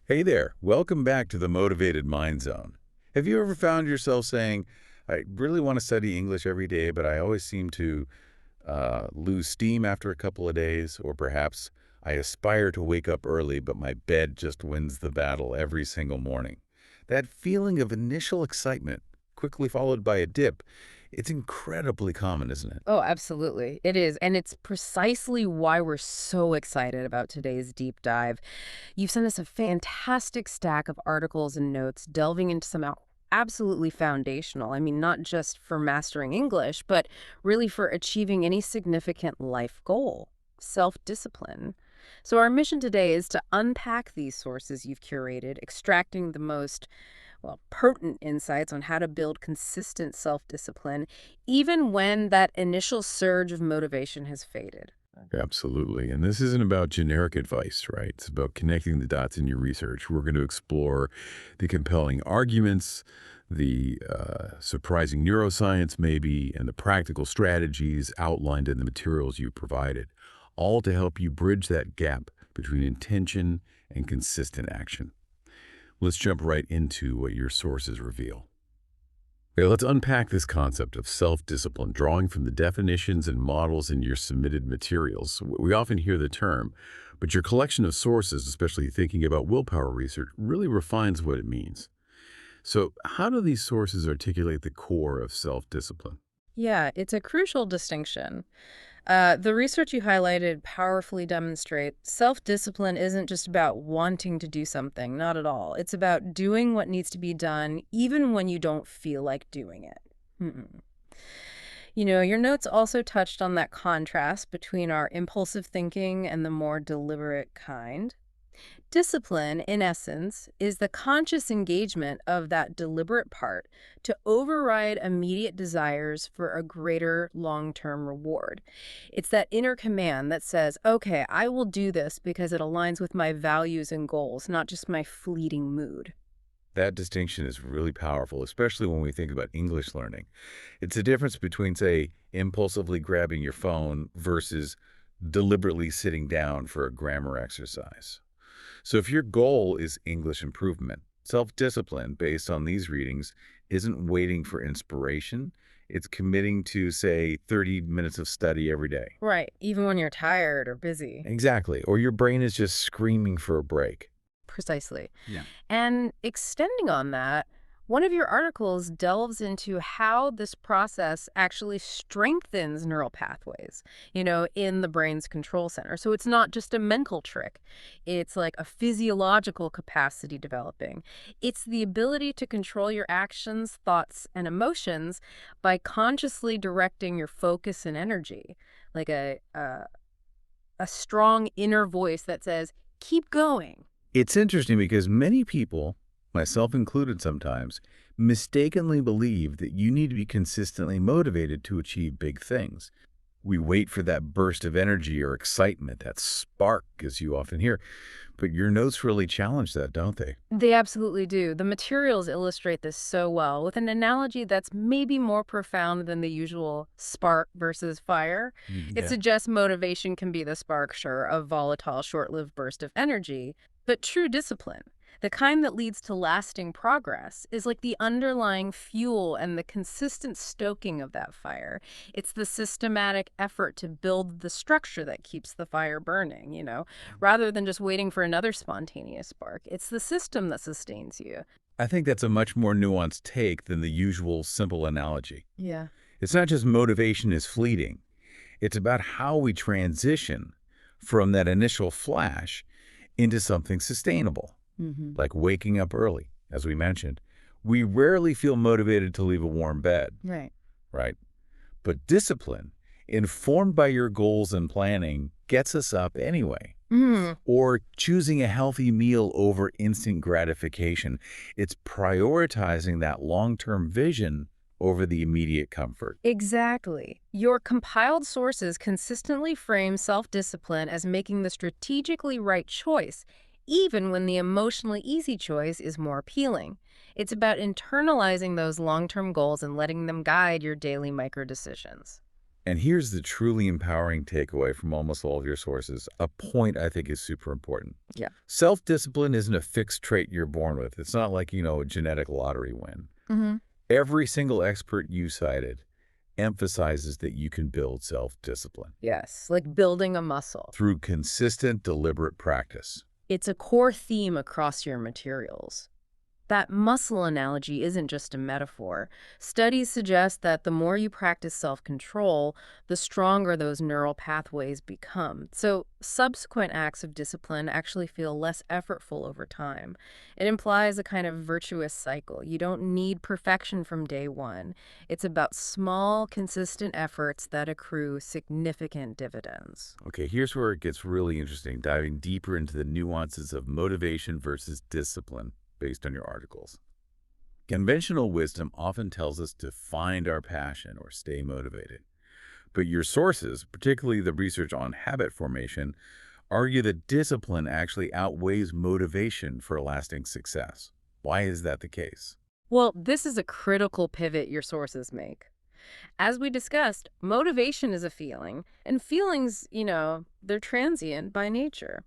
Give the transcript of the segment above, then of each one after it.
Hey there, welcome back to the Motivated Mind Zone. Have you ever found yourself saying, I really want to study English every day, but I always seem to lose steam after a couple of days, or perhaps I aspire to wake up early, but my bed just wins the battle every single morning? That feeling of initial excitement, quickly followed by a dip, it's incredibly common, isn't it? Oh, absolutely. It is. And it's precisely why we're so excited about today's deep dive. You've sent us a fantastic stack of articles and notes delving into some absolutely foundational. I mean, not just for mastering English, but really for achieving any significant life goal, self-discipline. So our mission today is to unpack these sources you've curated, extracting the most pertinent insights on how to build consistent self-discipline, even when that initial surge of motivation has faded. Absolutely. And this isn't about generic advice, right? It's about connecting the dots in your research. We're going to explore the compelling arguments, the surprising neuroscience, maybe, and the practical strategies outlined in the materials you provided, all to help you bridge that gap between intention and consistent action. Let's jump right into what your sources reveal. Okay, let's unpack this concept of self-discipline, drawing from the definitions and models in your submitted materials. We often hear the term, but your collection of sources, especially thinking about willpower research, really refines what it means. So how do these sources articulate the core of self-discipline? Yeah, it's a crucial distinction. The research you highlighted powerfully demonstrates self-discipline isn't just about wanting to do something, not at all. It's about doing what needs to be done, even when you don't feel like doing it. Mm-mm. Your notes also touched on that contrast between our impulsive thinking and the more deliberate kind. Discipline, in essence, is the conscious engagement of that deliberate part to override immediate desires for a greater long-term reward. It's that inner command that says, okay, I will do this because it aligns with my values and goals, not just my fleeting mood. That distinction is really powerful, especially when we think about English learning. It's the difference between, say, impulsively grabbing your phone versus deliberately sitting down for a grammar exercise. So if your goal is English improvement, self-discipline based on these readings isn't waiting for inspiration. It's committing to, say, 30 minutes of study every day. Right, even when you're tired or busy. Exactly. Or your brain is just screaming for a break. Precisely. Yeah. And extending on that, one of your articles delves into how this process actually strengthens neural pathways, in the brain's control center. So it's not just a mental trick. It's like a physiological capacity developing. It's the ability to control your actions, thoughts, and emotions by consciously directing your focus and energy, like a strong inner voice that says, keep going. It's interesting because many people, myself included sometimes, mistakenly believe that you need to be consistently motivated to achieve big things. We wait for that burst of energy or excitement, that spark, as you often hear. But your notes really challenge that, don't they? They absolutely do. The materials illustrate this so well with an analogy that's maybe more profound than the usual spark versus fire. It Yeah. suggests motivation can be the spark, sure, of volatile, short-lived burst of energy, but true discipline, the kind that leads to lasting progress, is like the underlying fuel and the consistent stoking of that fire. It's the systematic effort to build the structure that keeps the fire burning, rather than just waiting for another spontaneous spark. It's the system that sustains you. I think that's a much more nuanced take than the usual simple analogy. Yeah. It's not just motivation is fleeting. It's about how we transition from that initial flash into something sustainable, Hmm. like waking up early, as we mentioned. We rarely feel motivated to leave a warm bed, Right. right? But discipline, informed by your goals and planning, gets us up anyway. Mm, Or choosing a healthy meal over instant gratification. It's prioritizing that long-term vision over the immediate comfort. exactly. Your compiled sources consistently frame self-discipline as making the strategically right choice, even when the emotionally easy choice is more appealing. It's about internalizing those long-term goals and letting them guide your daily micro decisions. And here's the truly empowering takeaway from almost all of your sources. A point I think is super important. Yeah. Self-discipline isn't a fixed trait you're born with. It's not like, a genetic lottery win. Hmm. Every single expert you cited emphasizes that you can build self-discipline Yes, like building a muscle. through consistent, deliberate practice. It's a core theme across your materials. That muscle analogy isn't just a metaphor. Studies suggest that the more you practice self-control, the stronger those neural pathways become. So subsequent acts of discipline actually feel less effortful over time. It implies a kind of virtuous cycle. You don't need perfection from day one. It's about small, consistent efforts that accrue significant dividends. Okay, here's where it gets really interesting, diving deeper into the nuances of motivation versus discipline based on your articles. Conventional wisdom often tells us to find our passion or stay motivated. But your sources, particularly the research on habit formation, argue that discipline actually outweighs motivation for lasting success. Why is that the case? Well, this is a critical pivot your sources make. As we discussed, motivation is a feeling, and feelings, they're transient by nature.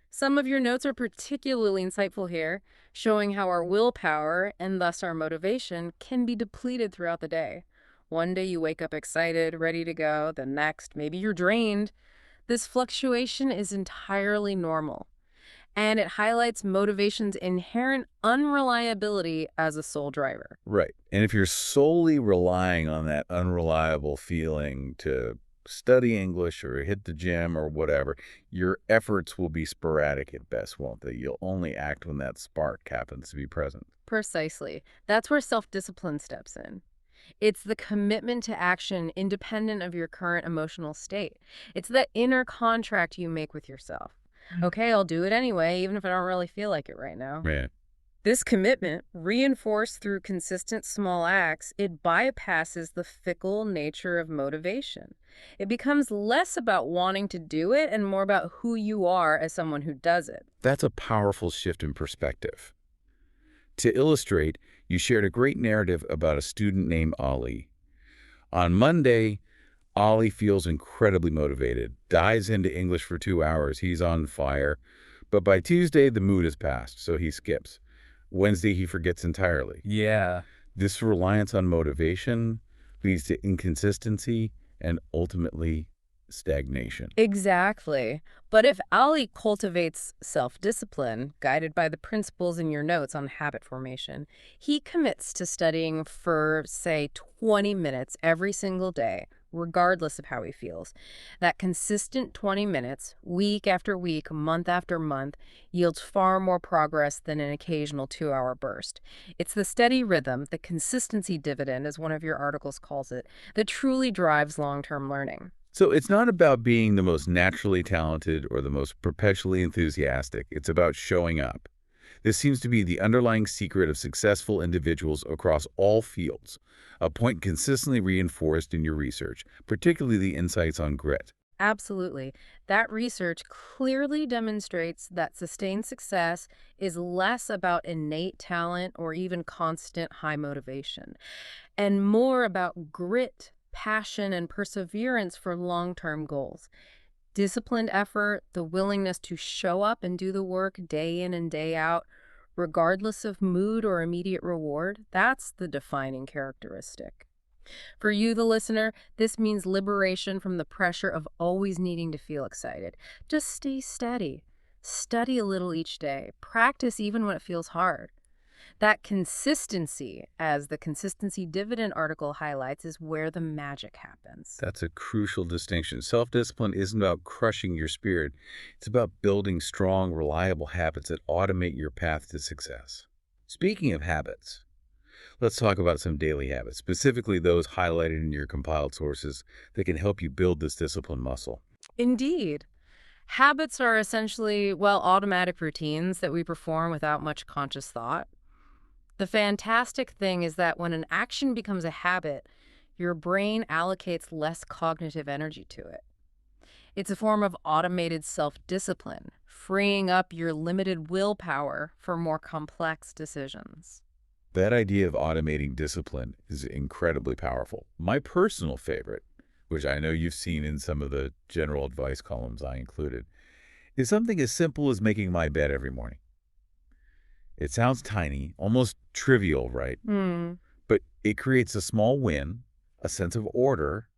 Some of your notes are particularly insightful here, showing how our willpower, and thus our motivation, can be depleted throughout the day. One day you wake up excited, ready to go. The next, maybe you're drained. This fluctuation is entirely normal, and it highlights motivation's inherent unreliability as a sole driver. Right. And if you're solely relying on that unreliable feeling to study English or hit the gym or whatever, your efforts will be sporadic at best, won't they? You'll only act when that spark happens to be present. Precisely. That's where self-discipline steps in. It's the commitment to action independent of your current emotional state. It's that inner contract you make with yourself. Okay, I'll do it anyway, even if I don't really feel like it right now. Right. This commitment, reinforced through consistent small acts, it bypasses the fickle nature of motivation. It becomes less about wanting to do it and more about who you are as someone who does it. That's a powerful shift in perspective. To illustrate, you shared a great narrative about a student named Ali. On Monday, Ali feels incredibly motivated, dives into English for 2 hours, he's on fire. But by Tuesday, the mood has passed, so he skips. Wednesday, he forgets entirely. Yeah. This reliance on motivation leads to inconsistency and ultimately stagnation. Exactly. But if Ali cultivates self-discipline, guided by the principles in your notes on habit formation, he commits to studying for, say, 20 minutes every single day, regardless of how he feels. That consistent 20 minutes, week after week, month after month, yields far more progress than an occasional 2-hour burst. It's the steady rhythm, the consistency dividend, as one of your articles calls it, that truly drives long-term learning. So it's not about being the most naturally talented or the most perpetually enthusiastic. It's about showing up. This seems to be the underlying secret of successful individuals across all fields, a point consistently reinforced in your research, particularly the insights on grit. Absolutely. That research clearly demonstrates that sustained success is less about innate talent or even constant high motivation, and more about grit, passion, and perseverance for long-term goals. Disciplined effort, the willingness to show up and do the work day in and day out, regardless of mood or immediate reward, that's the defining characteristic. For you, the listener, this means liberation from the pressure of always needing to feel excited. Just stay steady. Study a little each day. Practice even when it feels hard. That consistency, as the consistency dividend article highlights, is where the magic happens. That's a crucial distinction. Self-discipline isn't about crushing your spirit. It's about building strong, reliable habits that automate your path to success. Speaking of habits, let's talk about some daily habits, specifically those highlighted in your compiled sources that can help you build this discipline muscle. Indeed. Habits are essentially, well, automatic routines that we perform without much conscious thought. The fantastic thing is that when an action becomes a habit, your brain allocates less cognitive energy to it. It's a form of automated self-discipline, freeing up your limited willpower for more complex decisions. That idea of automating discipline is incredibly powerful. My personal favorite, which I know you've seen in some of the general advice columns I included, is something as simple as making my bed every morning. It sounds tiny, almost trivial, right? Hmm. But it creates a small win, a sense of order,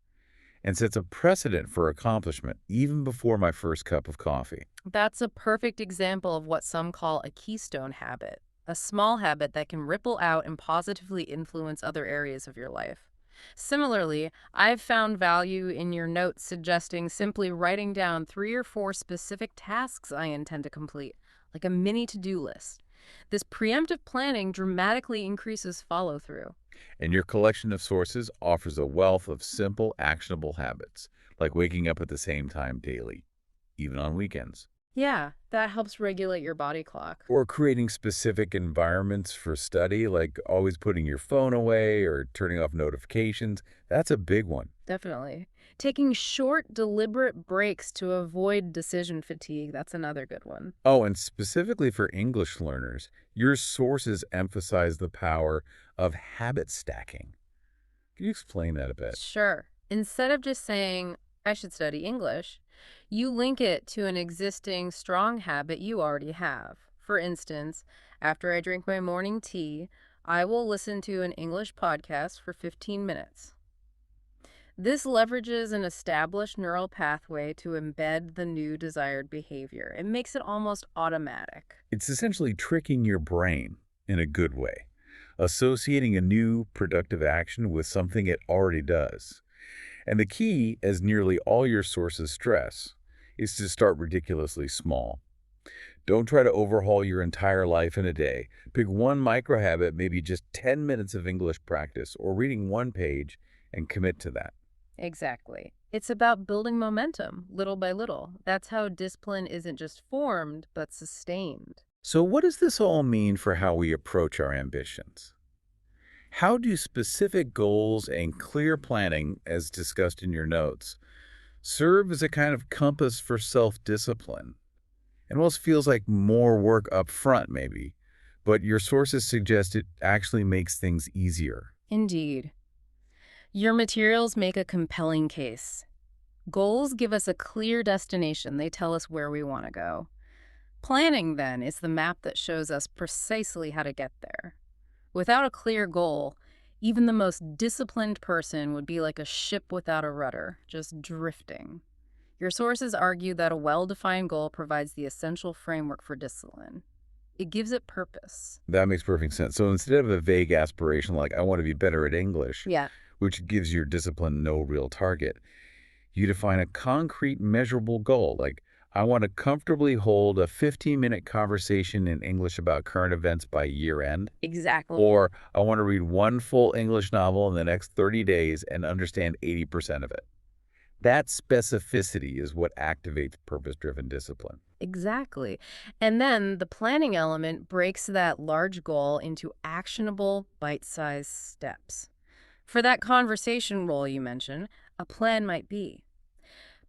and sets a precedent for accomplishment even before my first cup of coffee. That's a perfect example of what some call a keystone habit, a small habit that can ripple out and positively influence other areas of your life. Similarly, I've found value in your notes suggesting simply writing down 3 or 4 specific tasks I intend to complete, like a mini to-do list. This preemptive planning dramatically increases follow-through. And your collection of sources offers a wealth of simple, actionable habits, like waking up at the same time daily, even on weekends, Yeah, that helps regulate your body clock. or creating specific environments for study, like always putting your phone away or turning off notifications. That's a big one. Definitely. Taking short, deliberate breaks to avoid decision fatigue, that's another good one. Oh, and specifically for English learners, your sources emphasize the power of habit stacking. Can you explain that a bit? Sure. Instead of just saying, I should study English, you link it to an existing strong habit you already have. For instance, after I drink my morning tea, I will listen to an English podcast for 15 minutes. This leverages an established neural pathway to embed the new desired behavior. It makes it almost automatic. It's essentially tricking your brain in a good way, associating a new productive action with something it already does. And the key, as nearly all your sources stress, is to start ridiculously small. Don't try to overhaul your entire life in a day. Pick one micro habit, maybe just 10 minutes of English practice or reading one page, and commit to that. Exactly. It's about building momentum, little by little. That's how discipline isn't just formed, but sustained. So, what does this all mean for how we approach our ambitions? How do specific goals and clear planning, as discussed in your notes, serve as a kind of compass for self-discipline? It almost feels like more work up front, maybe, but your sources suggest it actually makes things easier. Indeed. Your materials make a compelling case. Goals give us a clear destination. They tell us where we want to go. Planning, then, is the map that shows us precisely how to get there. Without a clear goal, even the most disciplined person would be like a ship without a rudder, just drifting. Your sources argue that a well-defined goal provides the essential framework for discipline. It gives it purpose. That makes perfect sense. So instead of a vague aspiration like, I want to be better at English, Yeah, which gives your discipline no real target, you define a concrete, measurable goal, like, I want to comfortably hold a 15-minute conversation in English about current events by year end. exactly. Or I want to read one full English novel in the next 30 days and understand 80% of it. That specificity is what activates purpose-driven discipline. Exactly. And then the planning element breaks that large goal into actionable, bite-sized steps. For that conversation role you mentioned, a plan might be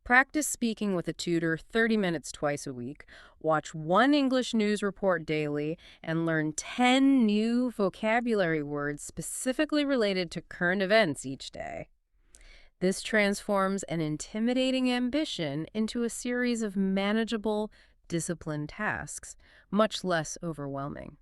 practice speaking with a tutor 30 minutes twice a week, watch one English news report daily, and learn 10 new vocabulary words specifically related to current events each day. This transforms an intimidating ambition into a series of manageable, disciplined tasks, much less overwhelming.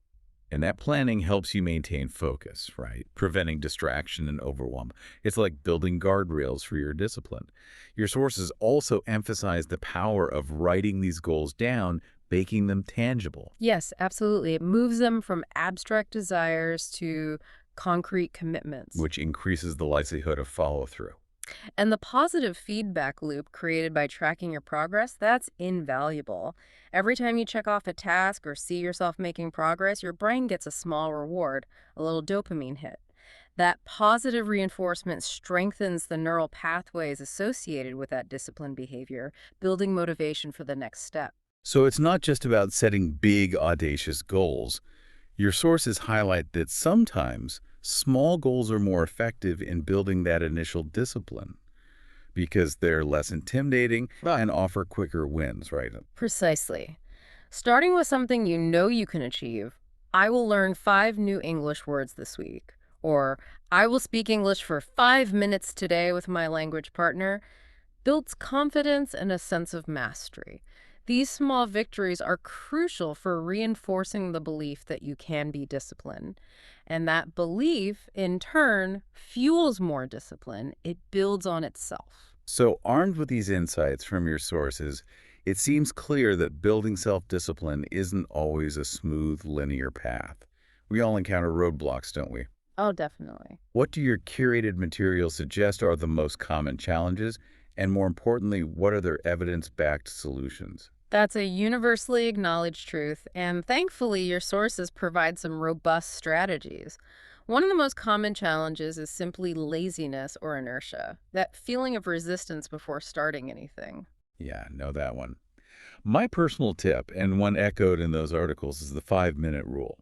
And that planning helps you maintain focus, right? Preventing distraction and overwhelm. It's like building guardrails for your discipline. Your sources also emphasize the power of writing these goals down, making them tangible, Yes, absolutely. It moves them from abstract desires to concrete commitments. which increases the likelihood of follow-through. And the positive feedback loop created by tracking your progress, that's invaluable. Every time you check off a task or see yourself making progress, your brain gets a small reward, a little dopamine hit. That positive reinforcement strengthens the neural pathways associated with that disciplined behavior, building motivation for the next step. So it's not just about setting big, audacious goals. Your sources highlight that sometimes small goals are more effective in building that initial discipline because they're less intimidating and offer quicker wins, right? Precisely. Starting with something you know you can achieve. I will learn 5 new English words this week. or I will speak English for 5 minutes today with my language partner, builds confidence and a sense of mastery. These small victories are crucial for reinforcing the belief that you can be disciplined. And that belief, in turn, fuels more discipline. It builds on itself. So, armed with these insights from your sources, it seems clear that building self-discipline isn't always a smooth, linear path. We all encounter roadblocks, don't we? Oh, definitely. What do your curated materials suggest are the most common challenges? And more importantly, what are their evidence-backed solutions? That's a universally acknowledged truth, and thankfully, your sources provide some robust strategies. One of the most common challenges is simply laziness or inertia, that feeling of resistance before starting anything. Yeah, know that one. My personal tip, and one echoed in those articles, is the 5-minute rule.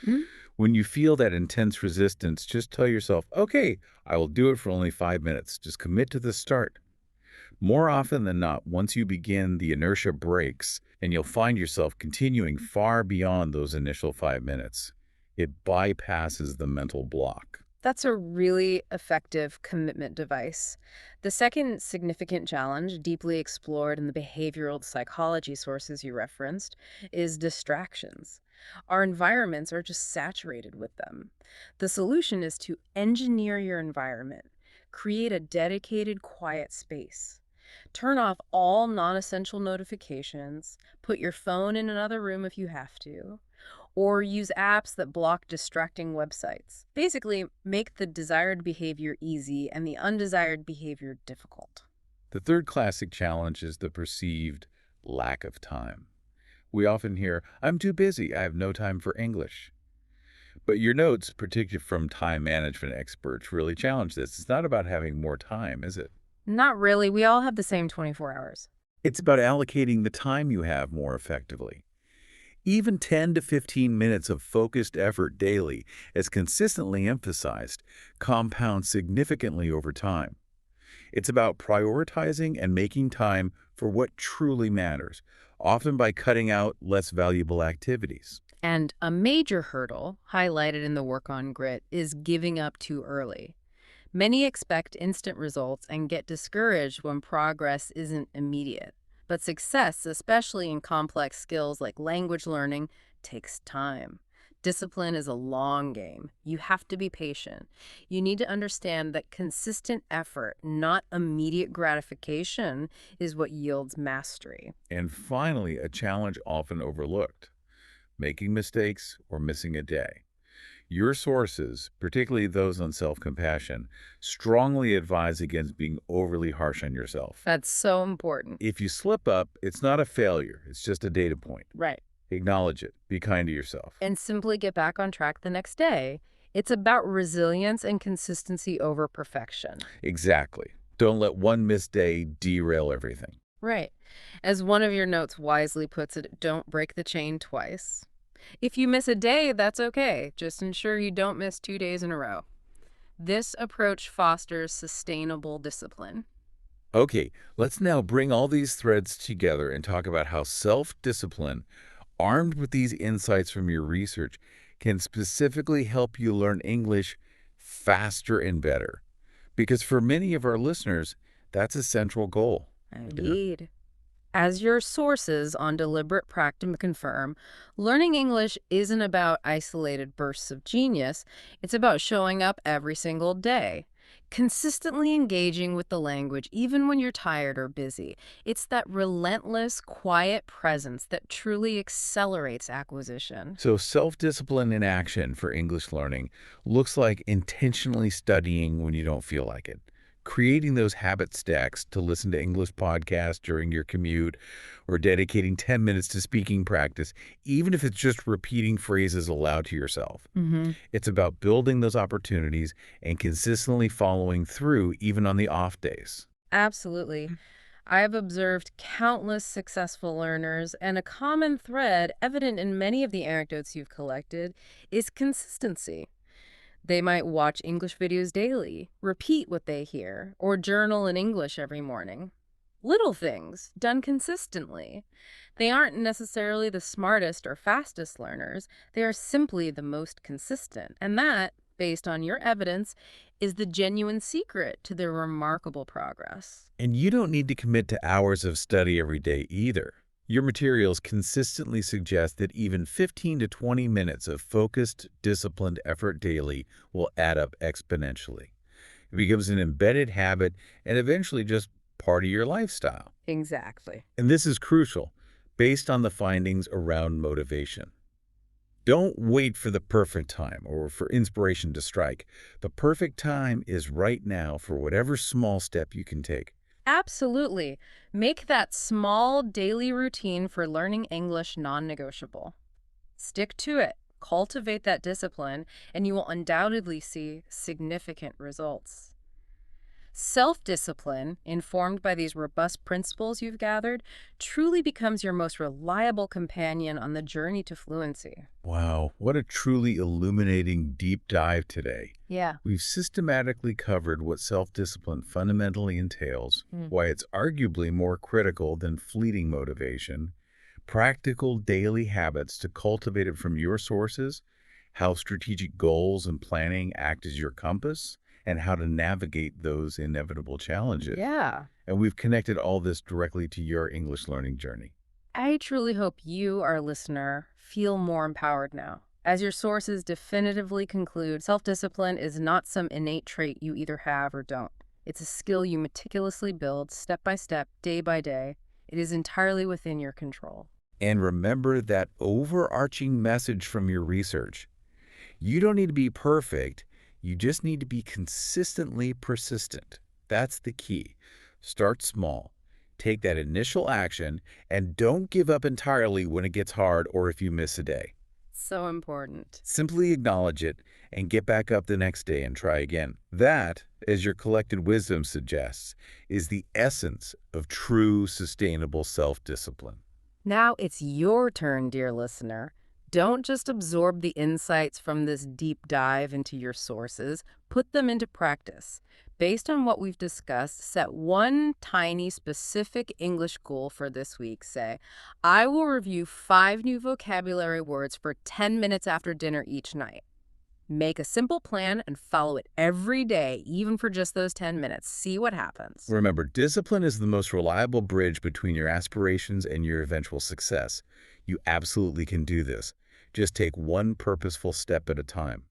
Mhm. When you feel that intense resistance, just tell yourself, okay, I will do it for only 5 minutes. Just commit to the start. More often than not, once you begin, the inertia breaks, and you'll find yourself continuing far beyond those initial 5 minutes. It bypasses the mental block. That's a really effective commitment device. The second significant challenge, deeply explored in the behavioral psychology sources you referenced, is distractions. Our environments are just saturated with them. The solution is to engineer your environment, create a dedicated, quiet space. Turn off all non essential notifications, put your phone in another room if you have to, or use apps that block distracting websites. Basically, make the desired behavior easy and the undesired behavior difficult. The third classic challenge is the perceived lack of time. We often hear, I'm too busy, I have no time for English. But your notes, particularly from time management experts, really challenge this. It's not about having more time, is it? Not really. We all have the same 24 hours. It's about allocating the time you have more effectively. Even 10 to 15 minutes of focused effort daily, as consistently emphasized, compounds significantly over time. It's about prioritizing and making time for what truly matters, often by cutting out less valuable activities. And a major hurdle, highlighted in the work on grit, is giving up too early. Many expect instant results and get discouraged when progress isn't immediate. But success, especially in complex skills like language learning, takes time. Discipline is a long game. You have to be patient. You need to understand that consistent effort, not immediate gratification, is what yields mastery. And finally, a challenge often overlooked, making mistakes or missing a day. Your sources, particularly those on self-compassion, strongly advise against being overly harsh on yourself. That's so important. If you slip up, it's not a failure, it's just a data point. Right. Acknowledge it. Be kind to yourself. And simply get back on track the next day. It's about resilience and consistency over perfection. Exactly. Don't let one missed day derail everything. Right. As one of your notes wisely puts it, don't break the chain twice. If you miss a day, that's okay. Just ensure you don't miss 2 days in a row. This approach fosters sustainable discipline. Okay, let's now bring all these threads together and talk about how self-discipline, armed with these insights from your research, can specifically help you learn English faster and better. Because for many of our listeners, that's a central goal. Indeed. As your sources on deliberate practice confirm, learning English isn't about isolated bursts of genius. It's about showing up every single day, consistently engaging with the language even when you're tired or busy. It's that relentless, quiet presence that truly accelerates acquisition. So self-discipline in action for English learning looks like intentionally studying when you don't feel like it, creating those habit stacks to listen to English podcasts during your commute, or dedicating 10 minutes to speaking practice, even if it's just repeating phrases aloud to yourself. Mm-hmm. It's about building those opportunities and consistently following through even on the off days. Absolutely. I've observed countless successful learners, and a common thread evident in many of the anecdotes you've collected is consistency. They might watch English videos daily, repeat what they hear, or journal in English every morning. Little things, done consistently. They aren't necessarily the smartest or fastest learners. They are simply the most consistent. And that, based on your evidence is the genuine secret to their remarkable progress. And you don't need to commit to hours of study every day either. Your materials consistently suggest that even 15 to 20 minutes of focused, disciplined effort daily will add up exponentially. It becomes an embedded habit and eventually just part of your lifestyle. Exactly. And this is crucial, based on the findings around motivation. Don't wait for the perfect time or for inspiration to strike. The perfect time is right now for whatever small step you can take. Absolutely. Make that small daily routine for learning English non-negotiable. Stick to it, cultivate that discipline, and you will undoubtedly see significant results. Self-discipline, informed by these robust principles you've gathered, truly becomes your most reliable companion on the journey to fluency. Wow, what a truly illuminating deep dive today. Yeah. We've systematically covered what self-discipline fundamentally entails, why it's arguably more critical than fleeting motivation, practical daily habits to cultivate it from your sources, how strategic goals and planning act as your compass, and how to navigate those inevitable challenges. Yeah. And we've connected all this directly to your English learning journey. I truly hope you, our listener, feel more empowered now. As your sources definitively conclude, self-discipline is not some innate trait you either have or don't. It's a skill you meticulously build step by step, day by day. It is entirely within your control. And remember that overarching message from your research. You don't need to be perfect. You just need to be consistently persistent. That's the key. Start small. Take that initial action and don't give up entirely when it gets hard or if you miss a day. So important. Simply acknowledge it and get back up the next day and try again. That, as your collected wisdom suggests, is the essence of true sustainable self-discipline. Now it's your turn, dear listener. Don't just absorb the insights from this deep dive into your sources, put them into practice. Based on what we've discussed, set one tiny specific English goal for this week. Say, I will review 5 new vocabulary words for 10 minutes after dinner each night. Make a simple plan and follow it every day, even for just those 10 minutes. See what happens. Remember, discipline is the most reliable bridge between your aspirations and your eventual success. You absolutely can do this. Just take one purposeful step at a time.